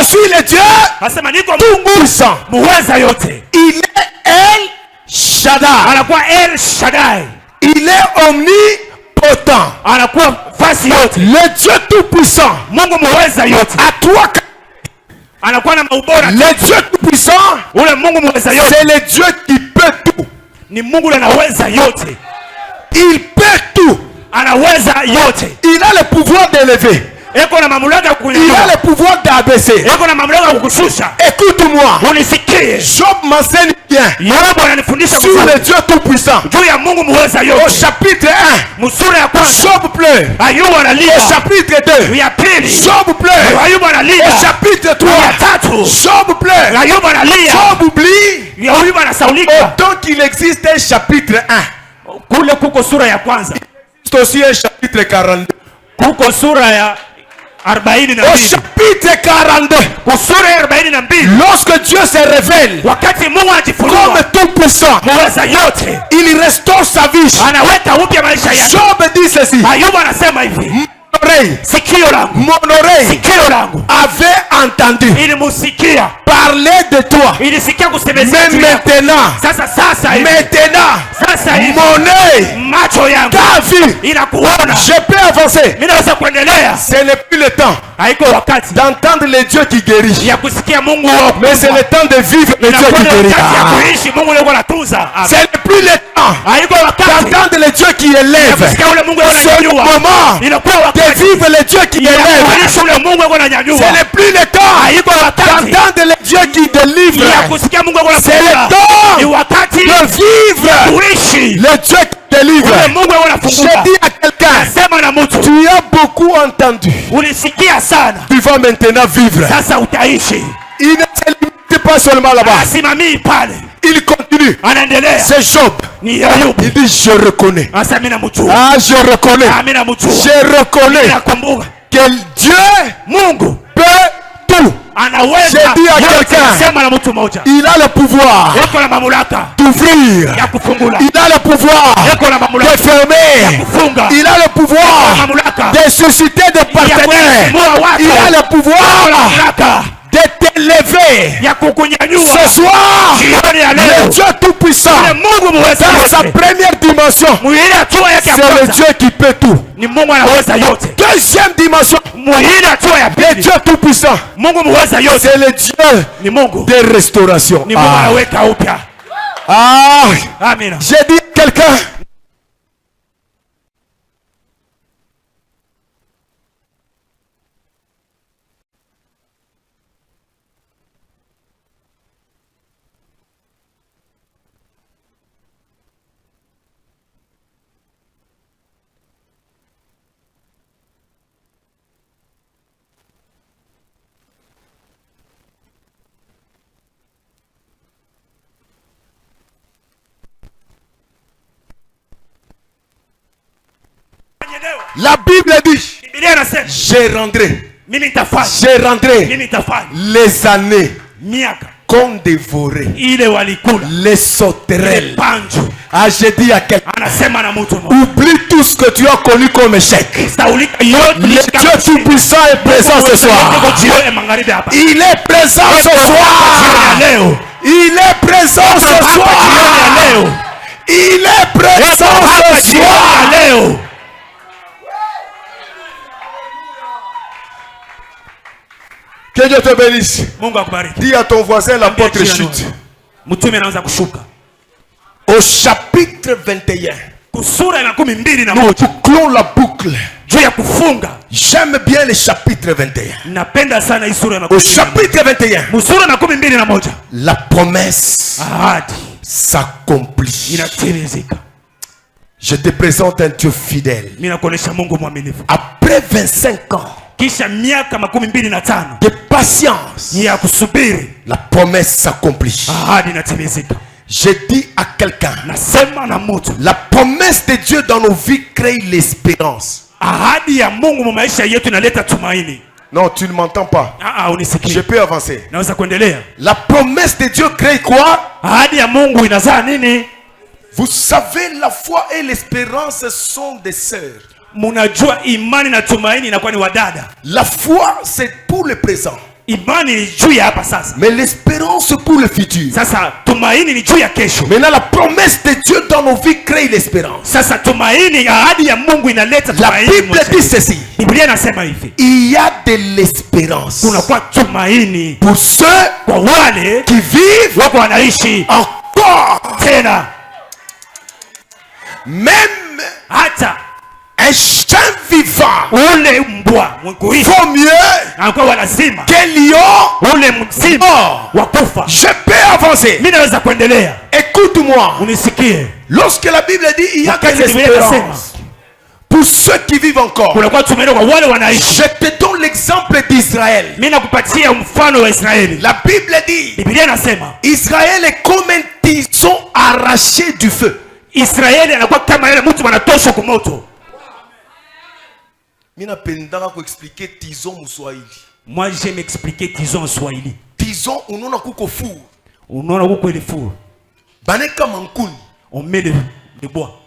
suis le Dieu tout puissant. Il est El Shaddai. Il est omnipotent. Le Dieu tout puissant. À toi, le Dieu tout puissant, c'est le Dieu qui peut tout. Il peut tout. Il a le pouvoir d'élever. Il a le pouvoir d'abaisser. Écoute-moi. Job m'enseigne bien sur le Dieu tout puissant. Au chapitre 1, Job pleure. Au chapitre 2, Job pleure. Au chapitre 3, Job pleure. Job oublie autant qu'il existe un chapitre 1. C'est aussi un chapitre 42. Au chapitre 42, lorsque Dieu se révèle comme tout puissant, il restaure sa vie. Job dit ceci: oreille, mon oreille avait entendu parler de toi. Mais maintenant, mon œil t'a vu. Je peux avancer. Ce n'est plus le temps d'entendre les dieux qui guérissent, mais c'est le temps de vivre les dieux qui guérissent. Ce n'est plus le temps d'entendre les dieux qui élèvent. C'est le moment de vivre les dieux qui élèvent. Ce n'est plus le temps d'entendre les dieux qui délivrent. C'est le temps de vivre les dieux qui délivrent. Je dis à quelqu'un, tu as beaucoup entendu. Tu vas maintenant vivre. Il ne se limite pas seulement là-bas. Il continue. C'est Job. Il dit je reconnais. Ah, je reconnais. Je reconnais que Dieu peut tout. J'ai dit à quelqu'un, il a le pouvoir d'ouvrir, il a le pouvoir de fermer, il a le pouvoir de susciter des partenaires, il a le pouvoir de t'élever. Ce soir, le Dieu Tout-Puissant, dans sa première dimension, c'est le Dieu qui peut tout. Deuxième dimension, le Dieu Tout-Puissant, c'est le Dieu de restauration. J'ai dit à quelqu'un, la Bible dit, je rendrai les années qu'on dévorait, les sauterelles. Ah, j'ai dit à quelqu'un, oublie tout ce que tu as connu comme échec. Le Dieu Tout-Puissant est présent ce soir. Il est présent ce soir. Il est présent ce soir. Il est présent ce soir. Que Dieu te bénisse. Dis à ton voisin, la porte chute. Au chapitre 21, nous bouclons la boucle. J'aime bien le chapitre 21. Au chapitre 21, la promesse s'accomplit. Je te présente un Dieu fidèle. Après 25 ans de patience, la promesse s'accomplit. Je dis à quelqu'un, la promesse de Dieu dans nos vies crée l'espérance. Non, tu ne m'entends pas. Je peux avancer. La promesse de Dieu crée quoi? Vous savez, la foi et l'espérance sont des sœurs. La foi, c'est pour le présent. Mais l'espérance pour le futur. Maintenant, la promesse de Dieu dans nos vies crée l'espérance. La Bible dit ceci: il y a de l'espérance pour ceux qui vivent encore. Même un chien vivant vaut mieux qu'un lion mort. Je peux avancer. Écoute-moi. Lorsque la Bible dit il y a de l'espérance pour ceux qui vivent encore, je te donne l'exemple d'Israël. La Bible dit Israël est comme un tison arraché du feu. Moi j'aime expliquer tison en swahili. Tison unaona kuko four. Unaona kuko ile four. Baneka mankuni. On met le bois.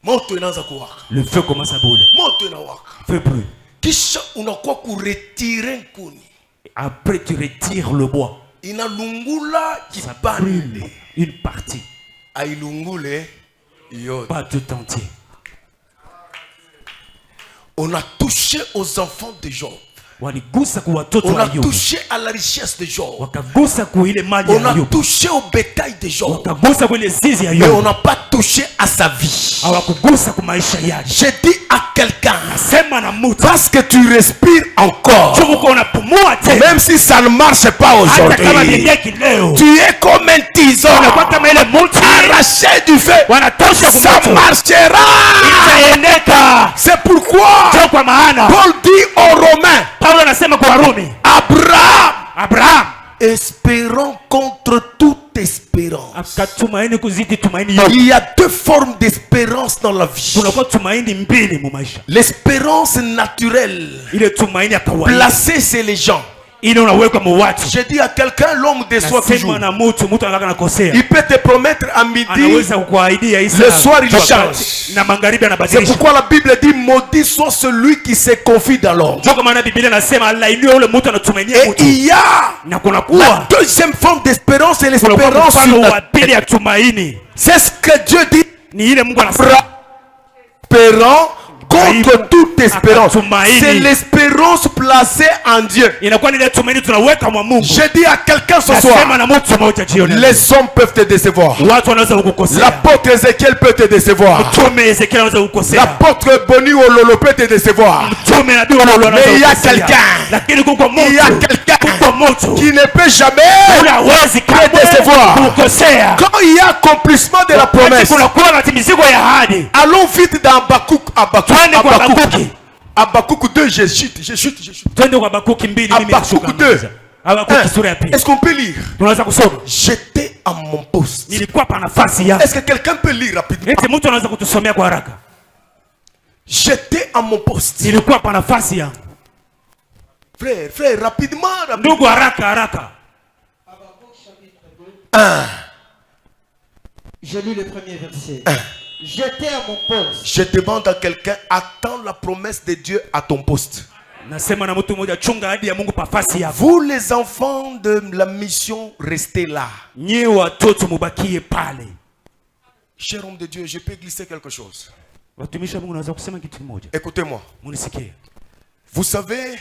Moto inaanza kuwaka. Le feu commence à brûler. Moto inawaka. Feu brûle. Kisha unakuwa kuretirer nkuni. Après tu retires le bois. Inalungula kipande. Une partie. Ailungule yote. Pas tout entier. On a touché aux enfants de Job. On a touché à la richesse de Job. On a touché au bétail de Job. Mais on n'a pas touché à sa vie. J'ai dit à quelqu'un, parce que tu respires encore, même si ça ne marche pas aujourd'hui, tu es comme un tison arraché du feu. Ça marchera. C'est pourquoi Paul dit aux Romains, Abraham, espérant contre toute espérance. Il y a deux formes d'espérance dans la vie. L'espérance naturelle, placée chez les gens. J'ai dit à quelqu'un, l'homme déçoit toujours. Il peut te promettre à midi, le soir il change. C'est pourquoi la Bible dit, maudit soit celui qui se confie dans l'homme. Et il y a la deuxième forme d'espérance, c'est l'espérance naturelle. C'est ce que Dieu dit. Espérant contre toute espérance. C'est l'espérance placée en Dieu. J'ai dit à quelqu'un ce soir, les hommes peuvent te décevoir. L'apôtre Ézéchiel peut te décevoir. L'apôtre Boni Ololo peut te décevoir. Mais il y a quelqu'un qui ne peut jamais te décevoir. Quand il y a accomplissement de la promesse, allons vite dans Habakkuk 2, je chute. Habakkuk 2. Est-ce qu'on peut lire? J'étais à mon poste. Est-ce que quelqu'un peut lire rapidement? J'étais à mon poste. Frère, rapidement. Je lis le premier verset. J'étais à mon poste. Je demande à quelqu'un, attends la promesse de Dieu à ton poste. Vous les enfants de la mission, restez là. Cher homme de Dieu, je peux glisser quelque chose. Écoutez-moi. Vous savez,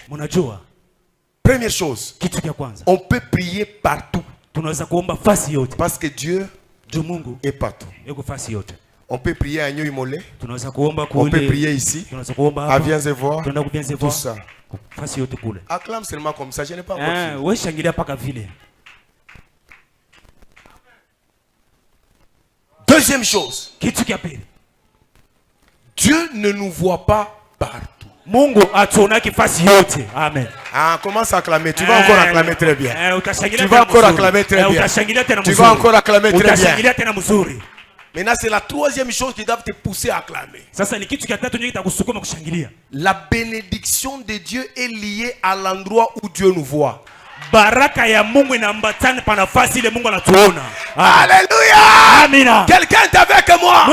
première chose, on peut prier partout. Parce que Dieu est partout. On peut prier à New Imole. On peut prier ici. À Viens et voir. Tout ça. Acclame seulement comme ça. Je n'ai pas encore fini. Deuxième chose. Dieu ne nous voit pas partout. Amen. Ah, commence à acclamer. Tu vas encore acclamer très bien. Tu vas encore acclamer très bien. Tu vas encore acclamer très bien. Maintenant, c'est la troisième chose qui doit te pousser à acclamer. La bénédiction de Dieu est liée à l'endroit où Dieu nous voit. Alléluia. Amina. Quelqu'un est avec moi.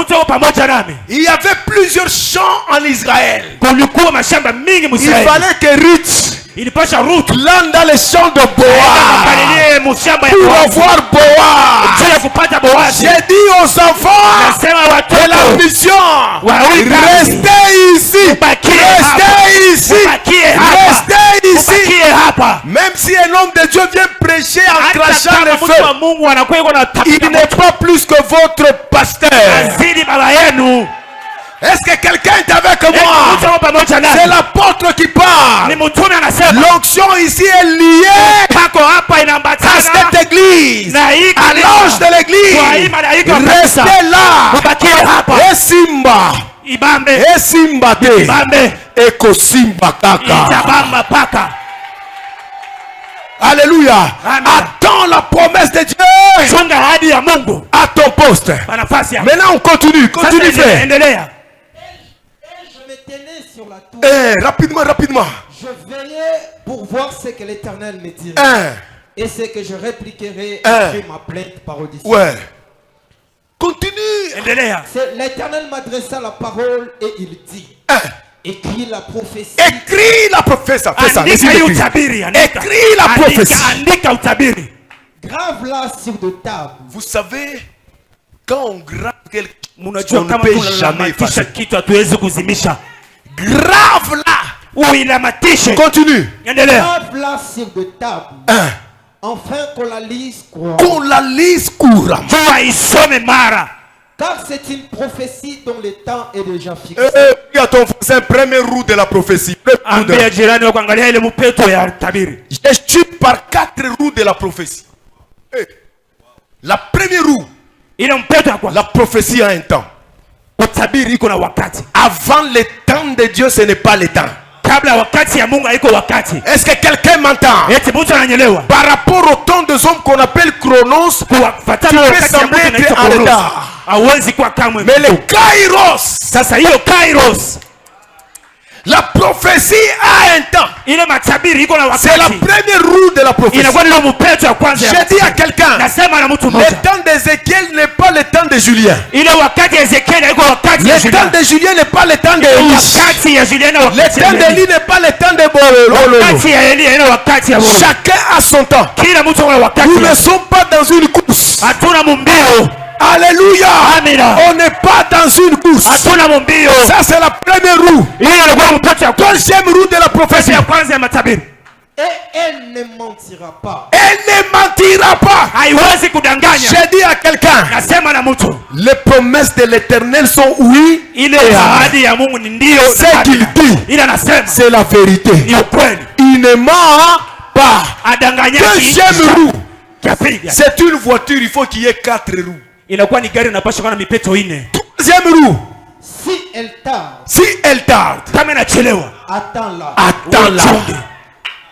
Il y avait plusieurs champs en Israël. Il fallait que Ruth l'âne dans les champs de Boaz pour avoir Boaz. J'ai dit aux enfants de la mission, restez ici. Même si un homme de Dieu vient prêcher en crachant le feu, il n'est pas plus que votre pasteur. Est-ce que quelqu'un est avec moi? C'est l'apôtre qui parle. L'onction ici est liée à cette église, à l'ange de l'église. Restez là. Et Simba. Et Simba te. Eko Simba kaka. Alléluia. Attends la promesse de Dieu à ton poste. Maintenant on continue. Continue frère. Sur la tour. Rapidement. Je veillais pour voir ce que l'Éternel me dirait. Et ce que je répliquerai après ma plainte parodiste. Ouais. Continue. L'Éternel m'adressa la parole et il dit. Écris la prophétie. Écris la prophétie. Fais ça. Écris la prophétie. Grave-la sur de table. Vous savez, quand on grave quelque chose, on ne peut jamais effacer. Grave-la. Continue. Grave-la sur de table. Enfin qu'on la lise couramment. Qu'on la lise couramment. Car c'est une prophétie dont le temps est déjà fixé. C'est un premier roue de la prophétie. Je suis par 4 roues de la prophétie. La première roue, la prophétie a un temps. Avant le temps de Dieu, ce n'est pas le temps. Est-ce que quelqu'un m'entend? Par rapport au temps des hommes qu'on appelle Chronos, tu peux sembler être en retard. Mais le Kairos, la prophétie a un temps. C'est la première roue de la prophétie. J'ai dit à quelqu'un, le temps d'Ézéchiel n'est pas le temps de Julien. Le temps de Julien n'est pas le temps de Élie. Le temps d'Élie n'est pas le temps de Bololo. Chacun a son temps. Nous ne sommes pas dans une course. Alléluia. On n'est pas dans une course. Ça c'est la première roue. Deuxième roue de la prophétie. Et elle ne mentira pas. Elle ne mentira pas. J'ai dit à quelqu'un, les promesses de l'Éternel sont oui. Ce qu'il dit, c'est la vérité. Il ne ment pas. Deuxième roue. C'est une voiture, il faut qu'il y ait 4 roues. Deuxième roue. Si elle tarde, attends-la.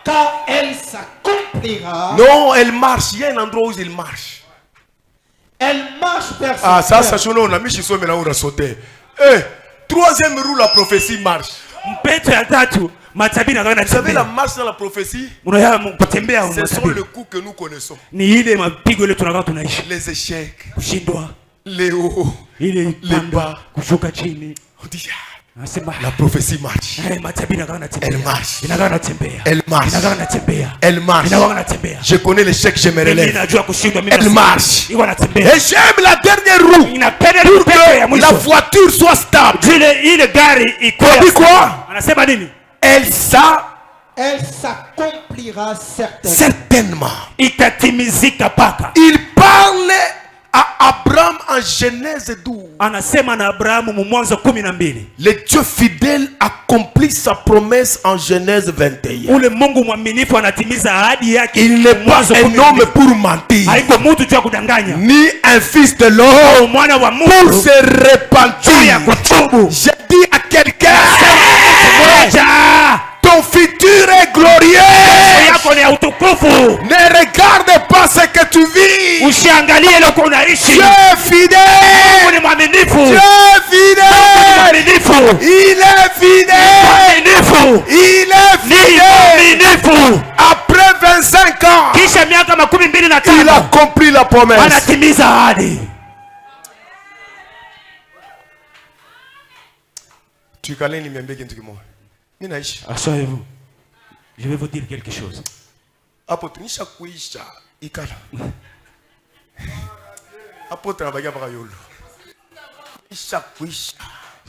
Car elle s'accomplira. Non, elle marche. Il y a un endroit où il marche. Elle marche vers son Ah, ça, on a mis chez soi, mais là, on a sauté. Troisième roue, la prophétie marche. Vous savez, la marche dans la prophétie, ce sont les coups que nous connaissons. Les échecs, les hauts, les bas. On dit, la prophétie marche. Elle marche. Elle marche. Elle marche. Je connais l'échec, je me relève. Elle marche. Et j'aime la dernière roue pour que la voiture soit stable. Dit quoi? Elle s'accomplira certainement. Il parle à Abraham en Genèse 12. Le Dieu fidèle accomplit sa promesse en Genèse 21. Il n'est pas un homme pour mentir, ni un fils de l'homme pour se repentir. J'ai dit à quelqu'un, ton futur est glorieux. Ne regarde pas ce que tu vis. Dieu est fidèle. Dieu est fidèle. Il est fidèle. Il est fidèle. Après 25 ans, il a accompli la promesse. Tu connais Asseyez-vous. Je vais vous dire quelque chose.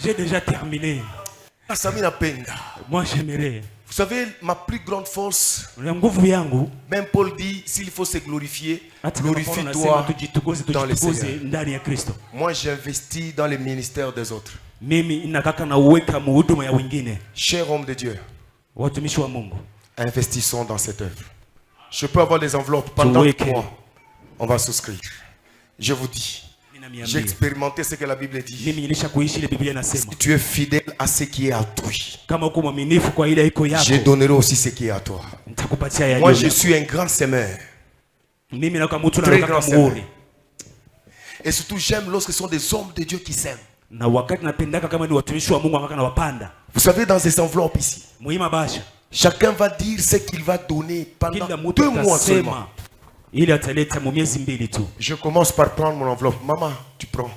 J'ai déjà terminé. Moi j'aimerais. Vous savez, ma plus grande force, même Paul dit, s'il faut se glorifier, glorifie-toi dans le Seigneur. Moi j'investis dans le ministère des autres. Cher homme de Dieu, investissons dans cette œuvre. Je peux avoir des enveloppes pendant 3 mois. On va souscrire. Je vous dis, j'ai expérimenté ce que la Bible dit. Si tu es fidèle à ce qui est à toi, je donnerai aussi ce qui est à toi. Moi je suis un grand semeur. Très grand semeur. Et surtout j'aime lorsque ce sont des hommes de Dieu qui s'aiment. Vous savez, dans ces enveloppes ici, chacun va dire ce qu'il va donner pendant 2 mois seulement. Je commence par prendre mon enveloppe. Maman, tu prends.